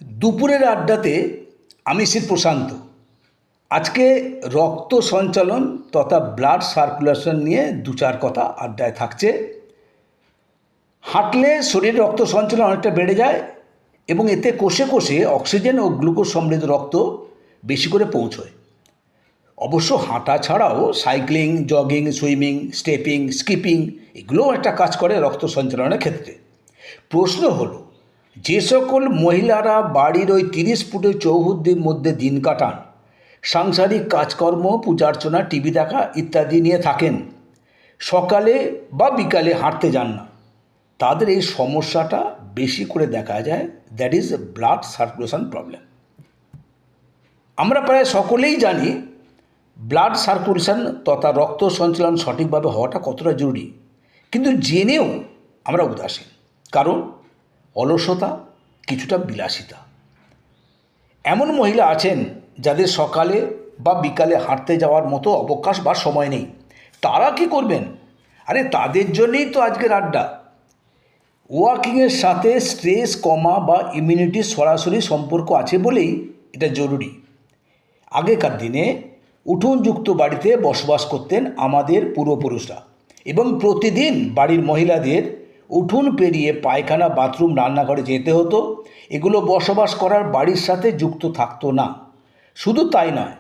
দুপুরের আড্ডাতে আমি শ্রী প্রশান্ত। আজকে রক্ত সঞ্চালন তথা ব্লাড সার্কুলেশন নিয়ে দু চার কথা আড্ডায় থাকছে। হাঁটলে শরীরে রক্ত সঞ্চালন অনেকটা বেড়ে যায় এবং এতে কোষে কোষে অক্সিজেন ও গ্লুকোজ সমৃদ্ধ রক্ত বেশি করে পৌঁছয়। অবশ্য হাঁটা ছাড়াও cycling, jogging, swimming, stepping, skipping এগুলোও একটা কাজ করে রক্ত সঞ্চালনের ক্ষেত্রে। প্রশ্ন হলো, যে সকল মহিলারা বাড়ির ওই 30 ফুটের চৌহদ্দির মধ্যে দিন কাটান, সাংসারিক কাজকর্ম, পূজার্চনা, টিভি দেখা ইত্যাদি নিয়ে থাকেন, সকালে বা বিকালে হাঁটতে যান না, তাদের এই সমস্যাটা বেশি করে দেখা যায়। That is blood circulation problem. আমরা প্রায় সকলেই জানি ব্লাড সার্কুলেশন তথা রক্ত সঞ্চালন সঠিকভাবে হওয়াটা কতটা জরুরি, কিন্তু জেনেও আমরা উদাসীন। কারণ অলসতা, কিছুটা বিলাসিতা। এমন মহিলা আছেন যাদের সকালে বা বিকালে হাঁটতে যাওয়ার মতো অবকাশ বা সময় নেই। তারা কি করবেন? আরে তাদের জন্যই তো আজকের আড্ডা। ওয়াকিংয়ের সাথে স্ট্রেস কমা বা ইমিউনিটির সরাসরি সম্পর্ক আছে বলেই এটা জরুরি। আগেকার দিনে উঠোনযুক্ত বাড়িতে বসবাস করতেন আমাদের পূর্বপুরুষরা, এবং প্রতিদিন বাড়ির মহিলাদের উঠোন পেরিয়ে পায়খানা, বাথরুম, রান্নাঘরে যেতে হতো। এগুলো বসবাস করার বাড়ির সাথে যুক্ত থাকতো না। শুধু তাই নয়,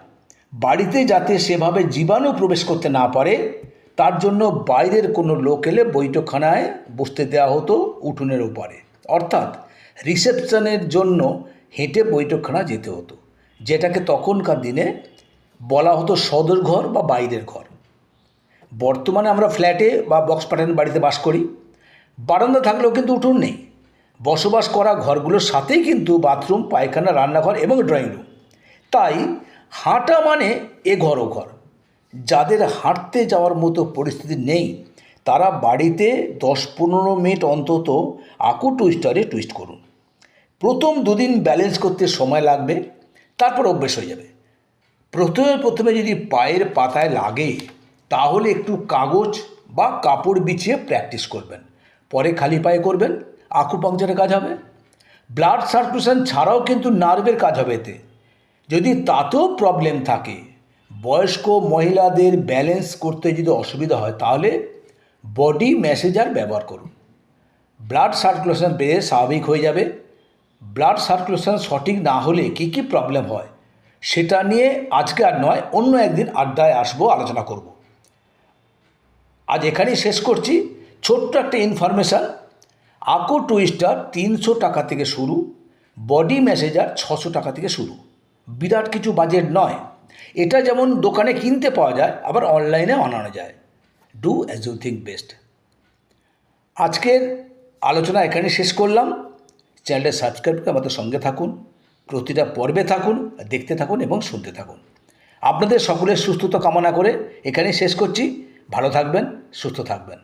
বাড়িতে যাতে সেভাবে জীবাণু প্রবেশ করতে না পারে তার জন্য বাইরের কোনো লোক এলে বৈঠকখানায় বসতে দেওয়া হতো উঠোনের ওপারে, অর্থাৎ রিসেপশনের জন্য হেঁটে বৈঠকখানা যেতে হতো, যেটাকে তখনকার দিনে বলা হতো সদর ঘর বা বাইরের ঘর। বর্তমানে আমরা ফ্ল্যাটে বা বক্স প্যাটার্ন বাড়িতে বাস করি। বারান্দা থাকলেও কিন্তু উঠোন নেই। বসবাস করা ঘরগুলোর সাথেই কিন্তু বাথরুম, পায়খানা, রান্নাঘর এবং ড্রয়িং রুম। তাই হাঁটা মানে এ ঘর ও ঘর। যাদের হাঁটতে যাওয়ার মতো পরিস্থিতি নেই তারা বাড়িতে 10-15 মিনিট অন্তত আকু টুইস্টারে টুইস্ট করুন। প্রথম দুদিন ব্যালেন্স করতে সময় লাগবে, তারপর অভ্যেস হয়ে যাবে। প্রথমে যদি পায়ের পাতায় লাগে তাহলে একটু কাগজ বা কাপড় বিছিয়ে প্র্যাকটিস করবেন, পরে খালি পায়ে করবেন, আকুপাংচারের কাজ হবে। ব্লাড সার্কুলেশন ছাড়াও কিন্তু নার্ভের কাজ হবে এতে। যদি তাতেও প্রবলেম থাকে, বয়স্ক মহিলাদের ব্যালেন্স করতে যদি অসুবিধা হয় তাহলে বডি ম্যাসেজার ব্যবহার করুন। ব্লাড সার্কুলেশন বেড়ে স্বাভাবিক হয়ে যাবে। ব্লাড সার্কুলেশন সঠিক না হলে কী কী প্রবলেম হয় সেটা নিয়ে আজকে আর নয়, অন্য একদিন আড্ডায় আসবো, আলোচনা করব। আজ এখানেই শেষ করছি। ছোট্ট একটা ইনফরমেশান, আকু টুইস্টার 300 টাকা থেকে শুরু, বডি ম্যাসেজার 600 টাকা থেকে শুরু। বিরাট কিছু বাজেট নয়। এটা যেমন দোকানে কিনতে পাওয়া যায়, আবার অনলাইনে আনানো যায়। Do as you think best. আজকের আলোচনা এখানে শেষ করলাম। চ্যানেলটা সাবস্ক্রাইব করে আমাদের সঙ্গে থাকুন, প্রতিটা পর্বে থাকুন, দেখতে থাকুন এবং শুনতে থাকুন। আপনাদের সকলের সুস্থতা কামনা করে এখানেই শেষ করছি। ভালো থাকবেন, সুস্থ থাকবেন।